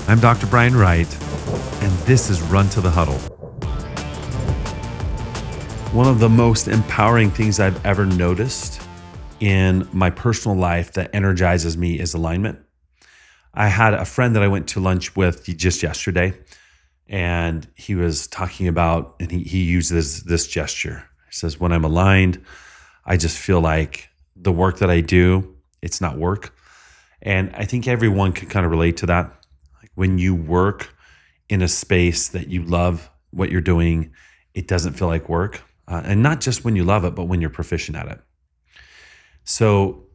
I'm Dr. Bryan Wright, and this is Run to the Huddle. One of the most empowering things I've ever noticed in my personal life that energizes me is alignment. I had a friend that I went to lunch with just yesterday, and he was talking about, and he uses this gesture. He says, when I'm aligned, I just feel like the work that I do, it's not work. And I think everyone can kind of relate to that. Like when you work in a space that you love what you're doing, it doesn't feel like work. And not just when you love it, but when you're proficient at it. So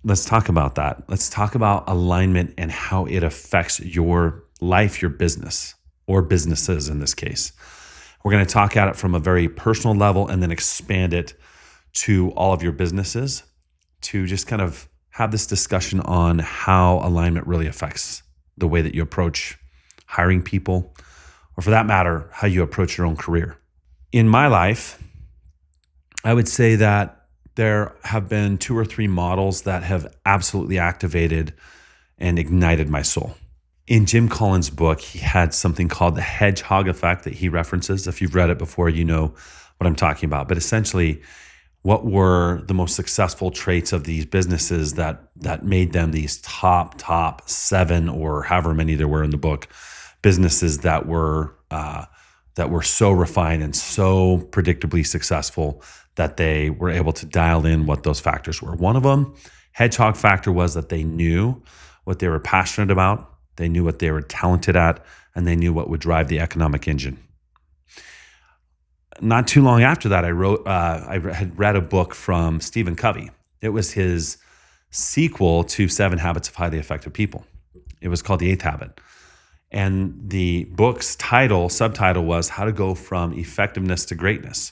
let's talk about that. Let's talk about alignment and how it affects your life, your business, or businesses in this case. We're going to talk at it from a very personal level and then expand it to all of your businesses to just kind of have this discussion on how alignment really affects the way that you approach hiring people, or for that matter, how you approach your own career. In my life, I would say that there have been 2 or 3 models that have absolutely activated and ignited my soul. In Jim Collins' book, he had something called the hedgehog effect that he references. If you've read it before, you know what I'm talking about. But essentially, what were the most successful traits of these businesses that made them these top 7 or however many there were in the book, businesses that were so refined and so predictably successful that they were able to dial in what those factors were. One of them, hedgehog factor, was that they knew what they were passionate about, they knew what they were talented at, and they knew what would drive the economic engine. Not too long after that, I had read a book from Stephen Covey. It was his sequel to 7 Habits of Highly Effective People. It was called The 8th Habit. And the book's subtitle was How to Go from Effectiveness to Greatness.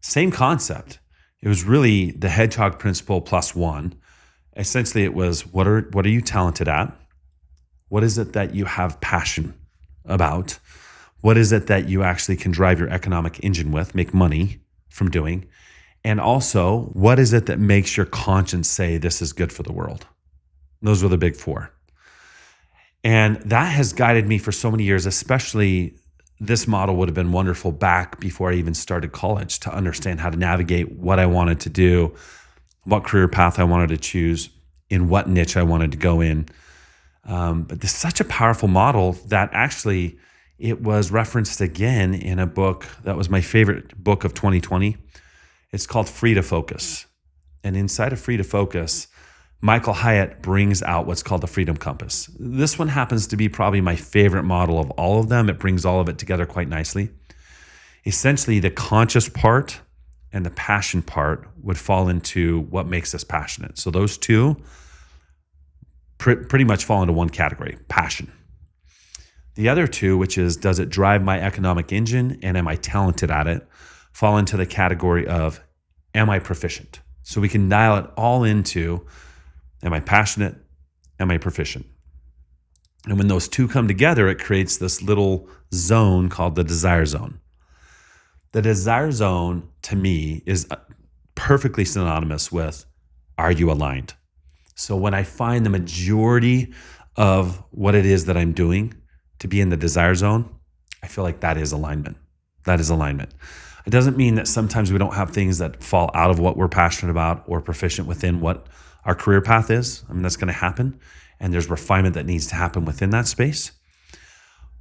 Same concept. It was really the hedgehog principle plus 1. Essentially, it was what are you talented at? What is it that you have passion about? What is it that you actually can drive your economic engine with, make money from doing? And also, what is it that makes your conscience say this is good for the world? Those were the big 4. And that has guided me for so many years, especially this model would have been wonderful back before I even started college to understand how to navigate what I wanted to do, what career path I wanted to choose, in what niche I wanted to go in. But this is such a powerful model that actually it was referenced again in a book that was my favorite book of 2020. It's called Free to Focus. And inside of Free to Focus, Michael Hyatt brings out what's called the Freedom Compass. This one happens to be probably my favorite model of all of them. It brings all of it together quite nicely. Essentially, the conscious part and the passion part would fall into what makes us passionate. So those two pretty much fall into one category, passion. The other 2, which is does it drive my economic engine and am I talented at it, fall into the category of am I proficient? So we can dial it all into am I passionate, am I proficient? And when those 2 come together, it creates this little zone called the desire zone. The desire zone, to me, is perfectly synonymous with are you aligned? So when I find the majority of what it is that I'm doing to be in the desire zone, I feel like that is alignment. That is alignment. It doesn't mean that sometimes we don't have things that fall out of what we're passionate about or proficient within what our career path is. I mean, that's going to happen. And there's refinement that needs to happen within that space.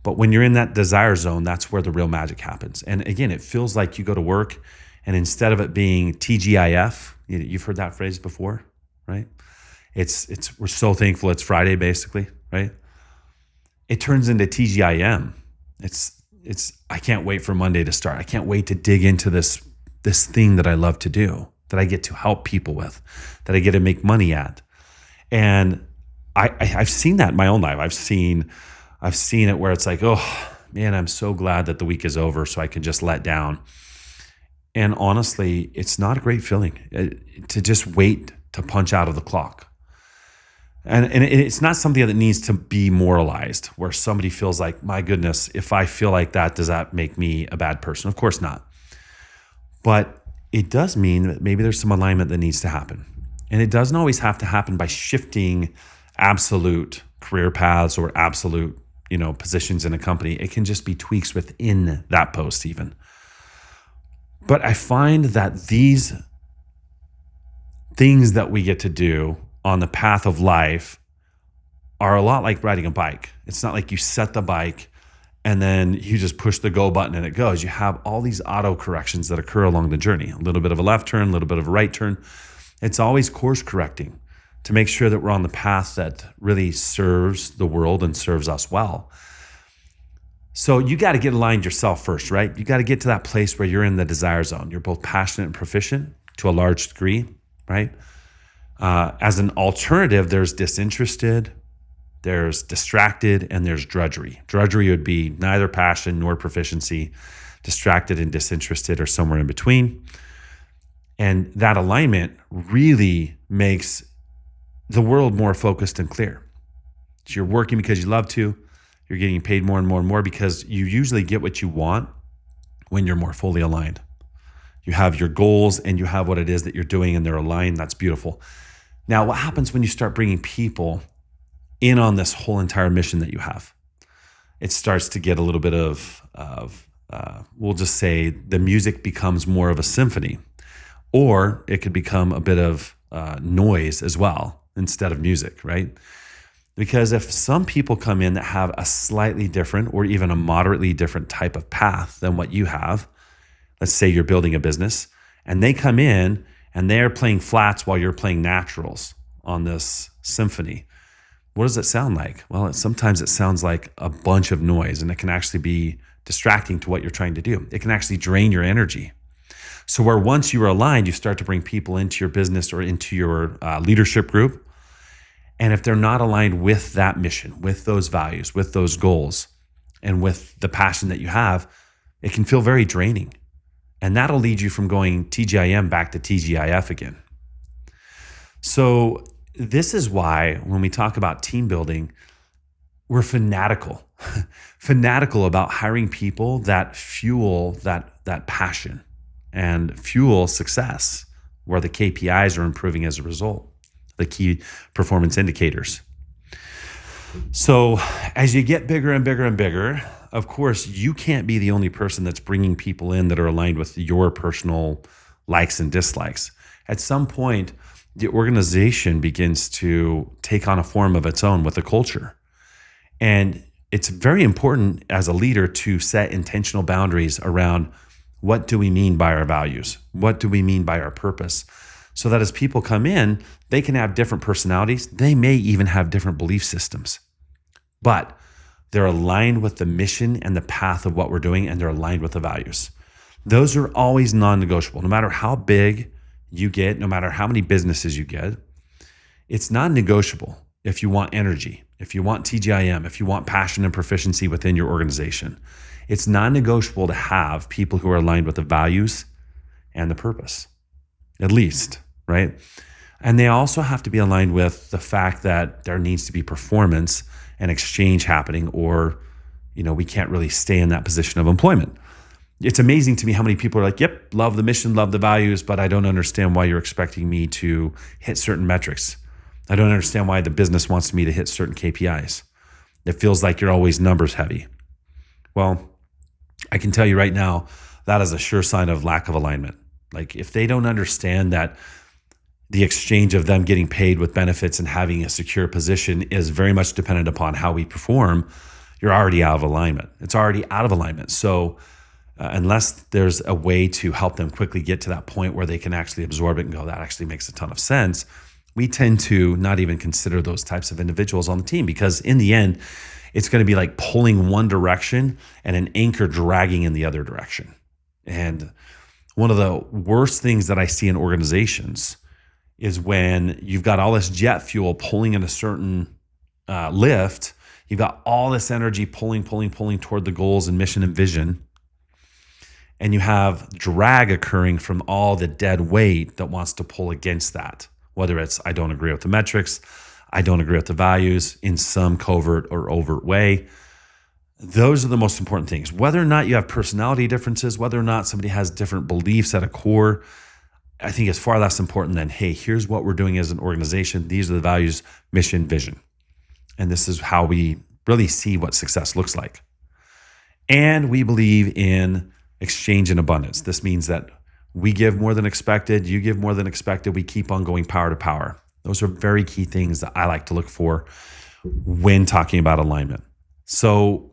But when you're in that desire zone, that's where the real magic happens. And again, it feels like you go to work and instead of it being TGIF, you've heard that phrase before, right? We're so thankful it's Friday, basically, right? It turns into TGIM. It's I can't wait for Monday to start. I can't wait to dig into this thing that I love to do, that I get to help people with, that I get to make money at. And I've seen that in my own life. I've seen it where it's like, oh man, I'm so glad that the week is over so I can just let down. And honestly, it's not a great feeling to just wait to punch out of the clock. And it's not something that needs to be moralized where somebody feels like, my goodness, if I feel like that, does that make me a bad person? Of course not. But it does mean that maybe there's some alignment that needs to happen. And it doesn't always have to happen by shifting absolute career paths or absolute, positions in a company. It can just be tweaks within that post even. But I find that these things that we get to do on the path of life are a lot like riding a bike. It's not like you set the bike and then you just push the go button and it goes. You have all these auto corrections that occur along the journey. A little bit of a left turn, a little bit of a right turn. It's always course correcting to make sure that we're on the path that really serves the world and serves us well. So you got to get aligned yourself first, right? You got to get to that place where you're in the desire zone. You're both passionate and proficient to a large degree, right? As an alternative, there's disinterested, there's distracted, and there's drudgery. Drudgery would be neither passion nor proficiency. Distracted and disinterested are somewhere in between. And that alignment really makes the world more focused and clear. So you're working because you love to. You're getting paid more and more and more because you usually get what you want when you're more fully aligned. You have your goals and you have what it is that you're doing and they're aligned. That's beautiful. Now, what happens when you start bringing people in on this whole entire mission that you have? It starts to get a little bit of we'll just say the music becomes more of a symphony, or it could become a bit of noise as well instead of music, right? Because if some people come in that have a slightly different or even a moderately different type of path than what you have, let's say you're building a business, and they come in and they're playing flats while you're playing naturals on this symphony, what does it sound like? Well, sometimes it sounds like a bunch of noise, and it can actually be distracting to what you're trying to do. It can actually drain your energy. So where once you are aligned, you start to bring people into your business or into your leadership group. And if they're not aligned with that mission, with those values, with those goals, and with the passion that you have, it can feel very draining. And that'll lead you from going TGIM back to TGIF again. So this is why when we talk about team building, we're fanatical about hiring people that fuel that passion and fuel success, where the KPIs are improving as a result, the key performance indicators. So as you get bigger and bigger and bigger, of course, you can't be the only person that's bringing people in that are aligned with your personal likes and dislikes. At some point, the organization begins to take on a form of its own with a culture. And it's very important as a leader to set intentional boundaries around what do we mean by our values? What do we mean by our purpose? So that as people come in, they can have different personalities. They may even have different belief systems, but they're aligned with the mission and the path of what we're doing, and they're aligned with the values. Those are always non-negotiable. No matter how big you get, no matter how many businesses you get, it's non-negotiable if you want energy, if you want TGIM, if you want passion and proficiency within your organization. It's non-negotiable to have people who are aligned with the values and the purpose, at least, right? And they also have to be aligned with the fact that there needs to be performance and exchange happening, or, we can't really stay in that position of employment. It's amazing to me how many people are like, yep, love the mission, love the values, but I don't understand why you're expecting me to hit certain metrics. I don't understand why the business wants me to hit certain KPIs. It feels like you're always numbers heavy. Well, I can tell you right now, that is a sure sign of lack of alignment. Like if they don't understand that the exchange of them getting paid with benefits and having a secure position is very much dependent upon how we perform, you're already out of alignment. It's already out of alignment. So unless there's a way to help them quickly get to that point where they can actually absorb it and go, that actually makes a ton of sense, we tend to not even consider those types of individuals on the team, because in the end, it's going to be like pulling one direction and an anchor dragging in the other direction. And one of the worst things that I see in organizations is when you've got all this jet fuel pulling in a certain lift, you've got all this energy pulling toward the goals and mission and vision, and you have drag occurring from all the dead weight that wants to pull against that. Whether it's, I don't agree with the metrics, I don't agree with the values in some covert or overt way. Those are the most important things. Whether or not you have personality differences, whether or not somebody has different beliefs at a core, I think is far less important than, hey, here's what we're doing as an organization. These are the values, mission, vision. And this is how we really see what success looks like. And we believe in exchange and abundance. This means that we give more than expected, you give more than expected, we keep on going power to power. Those are very key things that I like to look for when talking about alignment. So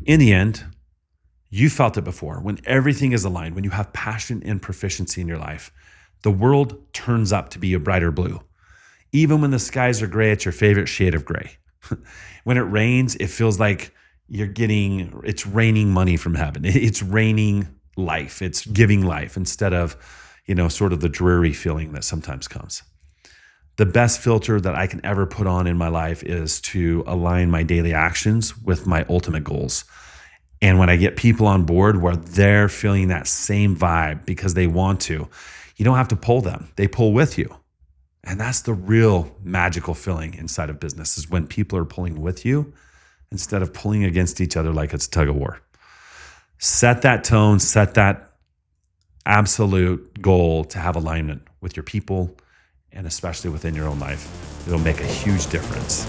in the end, you felt it before. When everything is aligned, when you have passion and proficiency in your life, the world turns up to be a brighter blue. Even when the skies are gray, it's your favorite shade of gray. When it rains, it feels like it's raining money from heaven. It's raining life. It's giving life instead of, sort of the dreary feeling that sometimes comes. The best filter that I can ever put on in my life is to align my daily actions with my ultimate goals. And when I get people on board where they're feeling that same vibe because they want to, you don't have to pull them. They pull with you. And that's the real magical feeling inside of business, is when people are pulling with you instead of pulling against each other like it's a tug of war. Set that tone, set that absolute goal to have alignment with your people and especially within your own life. It'll make a huge difference.